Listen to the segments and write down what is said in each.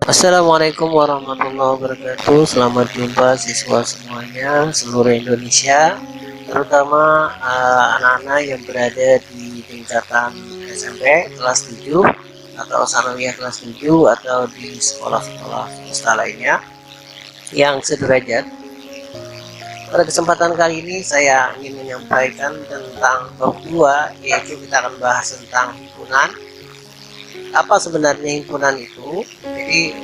Assalamualaikum warahmatullahi wabarakatuh. Selamat jumpa siswa semuanya seluruh Indonesia, terutama anak-anak yang berada di tingkatan SMP kelas 7 atau sanawiyah kelas 7 atau di sekolah-sekolah swasta lainnya yang sederajat. Pada kesempatan kali ini saya ingin menyampaikan tentang bab 2, yaitu kita akan bahas tentang himpunan. Apa sebenarnya himpunan itu? Jadi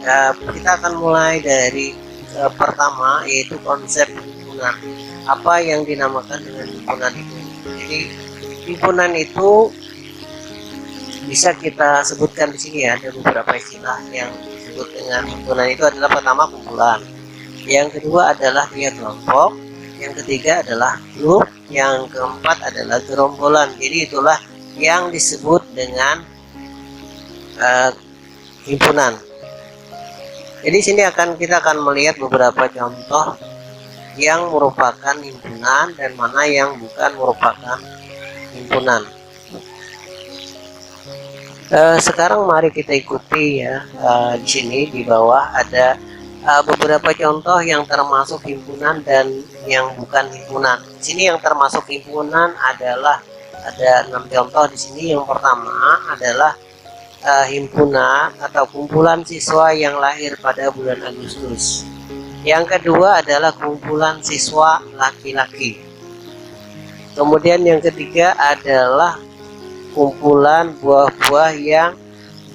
kita akan mulai dari pertama, yaitu konsep himpunan. Apa yang dinamakan dengan himpunan itu? Jadi himpunan itu bisa kita sebutkan di sini ya, ada beberapa istilah yang disebut dengan himpunan. Itu adalah pertama kumpulan, yang kedua adalah dia kelompok, yang ketiga adalah grup, yang keempat adalah gerombolan. Jadi itulah yang disebut dengan himpunan. Jadi sini kita akan melihat beberapa contoh yang merupakan himpunan dan mana yang bukan merupakan himpunan. Sekarang mari kita ikuti ya. Di sini di bawah ada beberapa contoh yang termasuk himpunan dan yang bukan himpunan. Di sini yang termasuk himpunan adalah ada 6 contoh di sini. Yang pertama adalah himpunan atau kumpulan siswa yang lahir pada bulan Agustus. Yang kedua adalah kumpulan siswa laki-laki. Kemudian yang ketiga adalah kumpulan buah-buah yang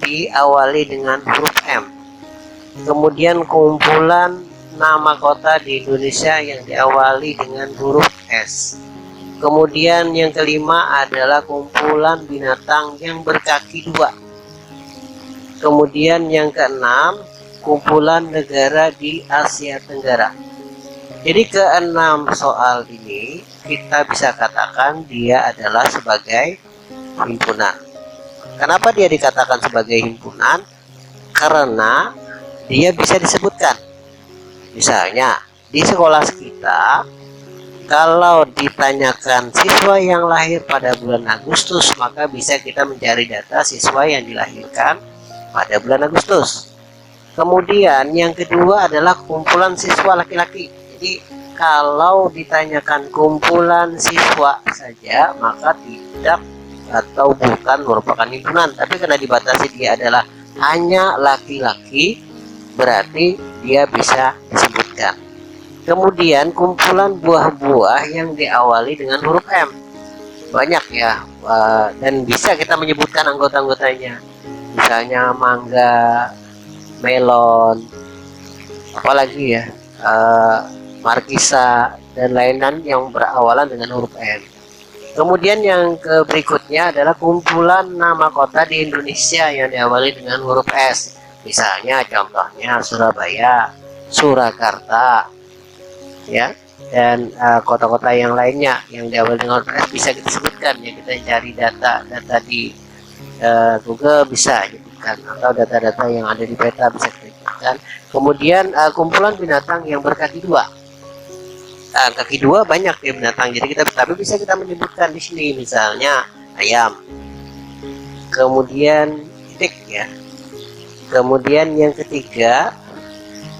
diawali dengan huruf M. Kemudian kumpulan nama kota di Indonesia yang diawali dengan huruf S. Kemudian yang kelima adalah kumpulan binatang yang berkaki 2. Kemudian yang keenam, kumpulan negara di Asia Tenggara. Jadi keenam soal ini kita bisa katakan dia adalah sebagai himpunan. Kenapa dia dikatakan sebagai himpunan? Karena dia bisa disebutkan. Misalnya di sekolah kita, kalau ditanyakan siswa yang lahir pada bulan Agustus, maka bisa kita mencari data siswa yang dilahirkan pada bulan Agustus. Kemudian yang kedua adalah kumpulan siswa laki-laki. Jadi kalau ditanyakan kumpulan siswa saja, maka tidak atau bukan merupakan himpunan. Tapi karena dibatasi dia adalah hanya laki-laki, berarti dia bisa disebutkan. Kemudian kumpulan buah-buah yang diawali dengan huruf M. Banyak ya, dan bisa kita menyebutkan anggota-anggotanya. Misalnya mangga, melon, apalagi ya, markisa dan lain-lain yang berawalan dengan huruf M. Kemudian yang berikutnya adalah kumpulan nama kota di Indonesia yang diawali dengan huruf S. Misalnya contohnya Surabaya, Surakarta, ya, dan kota-kota yang lainnya yang diawali dengan huruf S bisa kita sebutkan ya. Kita cari data di Google bisa kan, atau data-data yang ada di peta bisa kita. Kemudian kumpulan binatang yang berkaki 2. Kaki 2 banyak ya binatang, jadi tapi bisa kita menyebutkan di sini misalnya ayam. Kemudian titik ya. Kemudian yang ketiga,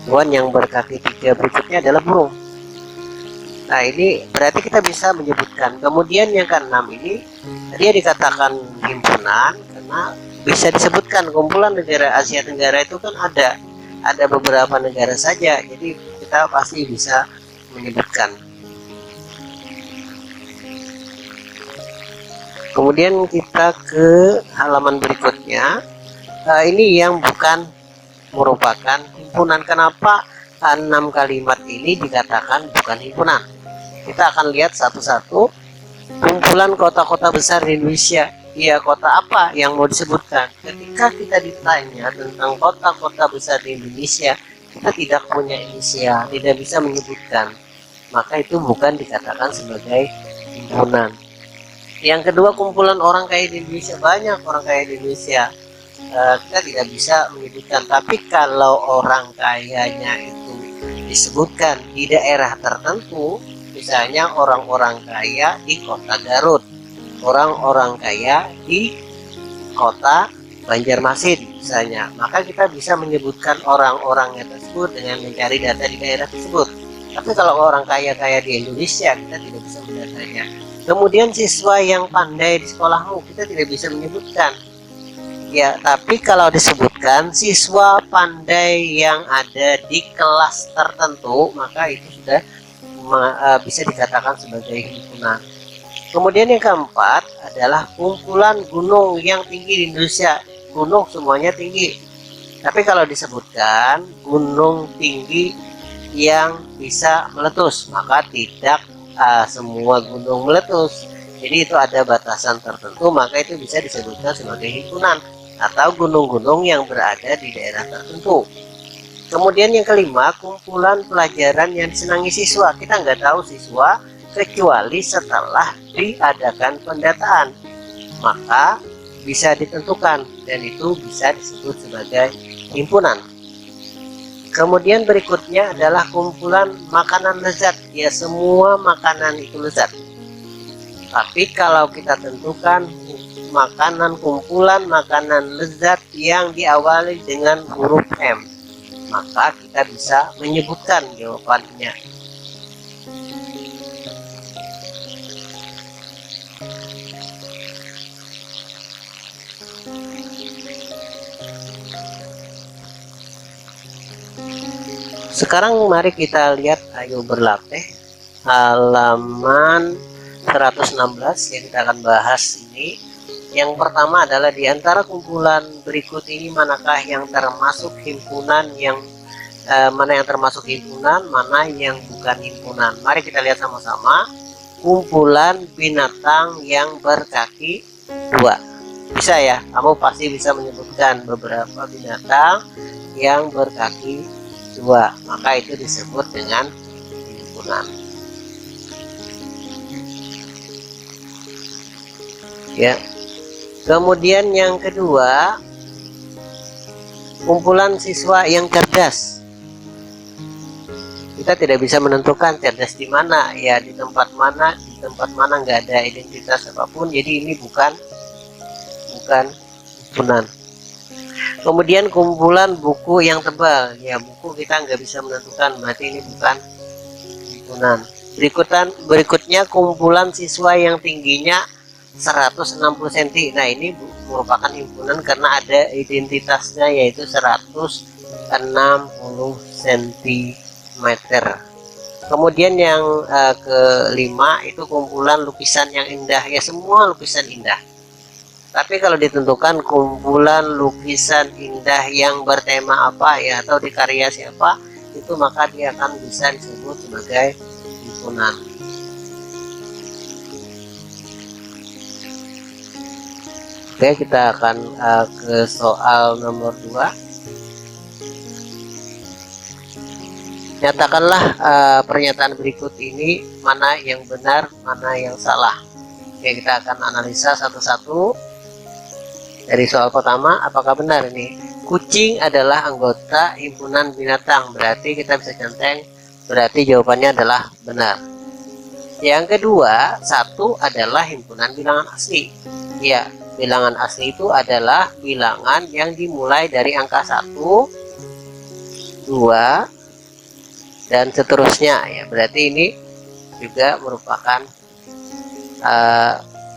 hewan yang berkaki 3 berikutnya adalah burung. Nah ini berarti kita bisa menyebutkan. Kemudian yang keenam ini dia dikatakan himpunan karena bisa disebutkan kumpulan negara Asia Tenggara itu kan ada beberapa negara saja, jadi kita pasti bisa menyebutkan. Kemudian kita ke halaman berikutnya. Ini yang bukan merupakan himpunan. Kenapa 6 kalimat ini dikatakan bukan himpunan? Kita akan lihat satu-satu. Kumpulan kota-kota besar di Indonesia. Ya, kota apa yang mau disebutkan? Ketika kita ditanya tentang kota-kota besar di Indonesia, kita tidak punya inisial, tidak bisa menyebutkan, maka itu bukan dikatakan sebagai himpunan. Yang kedua, kumpulan orang kaya di Indonesia. Banyak orang kaya di Indonesia, kita tidak bisa menyebutkan. Tapi kalau orang kayanya itu disebutkan di daerah tertentu, misalnya orang-orang kaya di kota Garut, orang-orang kaya di kota Banjarmasin, misalnya, maka kita bisa menyebutkan orang-orangnya tersebut dengan mencari data di daerah tersebut. Tapi kalau orang kaya-kaya di Indonesia, kita tidak bisa mendatanya. Kemudian siswa yang pandai di sekolahmu, kita tidak bisa menyebutkan. Ya, tapi kalau disebutkan siswa pandai yang ada di kelas tertentu, maka itu sudah bisa dikatakan sebagai himpunan. Kemudian yang keempat adalah kumpulan gunung yang tinggi di Indonesia. Gunung semuanya tinggi, tapi kalau disebutkan gunung tinggi yang bisa meletus, maka tidak semua gunung meletus. Jadi itu ada batasan tertentu, maka itu bisa disebutkan sebagai himpunan atau gunung-gunung yang berada di daerah tertentu. Kemudian yang kelima, kumpulan pelajaran yang disenangi siswa. Kita nggak tahu siswa kecuali setelah diadakan pendataan, maka bisa ditentukan dan itu bisa disebut sebagai himpunan. Kemudian berikutnya adalah kumpulan makanan lezat. Ya, semua makanan itu lezat. Tapi kalau kita tentukan makanan, kumpulan makanan lezat yang diawali dengan huruf M, maka kita bisa menyebutkan jawabannya. Sekarang mari kita lihat, ayo berlatih halaman 116 yang kita akan bahas ini. Yang pertama adalah di antara kumpulan berikut ini manakah yang termasuk himpunan, mana yang termasuk himpunan, mana yang bukan himpunan. Mari kita lihat sama-sama. Kumpulan binatang yang berkaki dua. Bisa ya, kamu pasti bisa menyebutkan beberapa binatang yang berkaki dua, maka itu disebut dengan himpunan. Ya. Kemudian yang kedua, kumpulan siswa yang cerdas. Kita tidak bisa menentukan cerdas di mana, ya di tempat mana nggak ada identitas apapun, jadi ini bukan himpunan. Kemudian kumpulan buku yang tebal, ya buku kita nggak bisa menentukan, berarti ini bukan himpunan. Berikutnya kumpulan siswa yang tingginya 160 cm. Nah, ini merupakan himpunan karena ada identitasnya, yaitu 160 cm. Kemudian yang kelima itu kumpulan lukisan yang indah. Ya, semua lukisan indah. Tapi kalau ditentukan kumpulan lukisan indah yang bertema apa, ya, atau di karya siapa, itu maka dia akan bisa disebut sebagai himpunan. Oke, kita akan ke soal nomor 2. Nyatakanlah pernyataan berikut ini mana yang benar, mana yang salah. Oke, kita akan analisa satu-satu. Dari soal pertama, apakah benar ini? Kucing adalah anggota himpunan binatang. Berarti kita bisa centeng, berarti jawabannya adalah benar. Yang kedua, 1 adalah himpunan bilangan asli. Ya, bilangan asli itu adalah bilangan yang dimulai dari angka 1, 2, dan seterusnya, ya. Berarti ini juga merupakan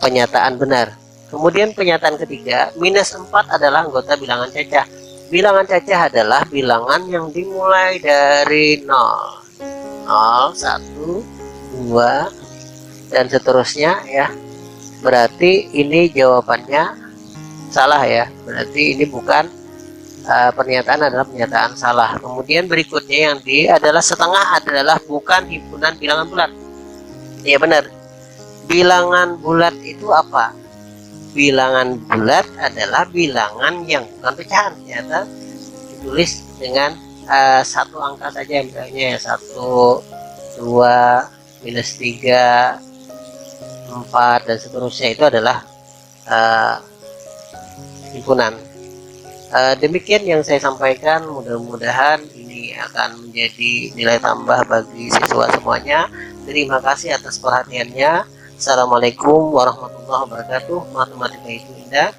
pernyataan benar. Kemudian pernyataan ketiga, -4 adalah anggota bilangan cacah. Bilangan cacah adalah bilangan yang dimulai dari 0, 1, 2, dan seterusnya, ya. Berarti ini jawabannya salah, ya. Berarti ini bukan pernyataan, adalah pernyataan salah. Kemudian berikutnya yang D adalah setengah adalah bukan himpunan bilangan bulat. Ya, benar. Bilangan bulat itu apa? Bilangan bulat adalah bilangan yang bukan pecahan, ternyata ditulis dengan satu angka saja, misalnya 1, 2, -3, 4, dan seterusnya, itu adalah himpunan. Demikian yang saya sampaikan, mudah-mudahan ini akan menjadi nilai tambah bagi siswa semuanya. Terima kasih atas perhatiannya. Assalamualaikum warahmatullahi wabarakatuh. Matematika itu indah.